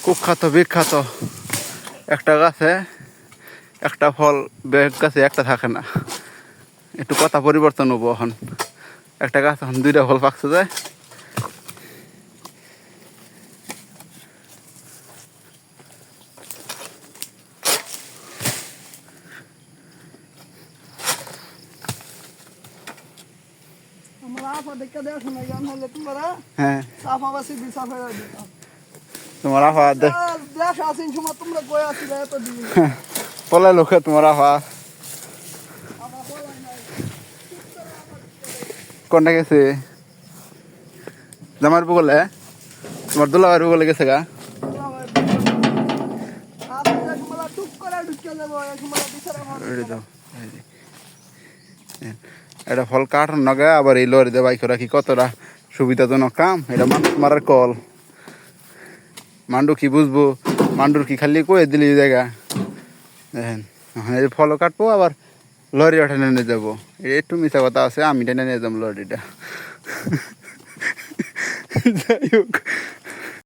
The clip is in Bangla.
কুখ্যাত বিখ্যাত একটা গাছে একটা ফল, বেগ গাছে একটা থাকে না। একটু কথা পরিবর্তন হবো এখন। একটা গাছ এখন 2টা ফল পাকছে যায়। হ্যাঁ তোমার আফা পলাই লোকে তোমার আফা কোনটা গেছে? জামার বগলে তোমার দুলাভাইয়ের বগলে গেছে গা। এটা ফল কাটার নগে আবার এই লরিতে বাইক রাখি কতটা সুবিধাজনক কাম। এটা মানুষ মারার কল। মান্ডু কি বুঝবো? মান্ডুর কি খালি কয়ে দিলি জায়গা দেখেন। এই ফলও কাটবো আবার লরি ওঠানে নিয়ে যাবো। একটু মিশা কথা আছে, আমি টেনে নিয়ে যাবো লরিটা। যাই হোক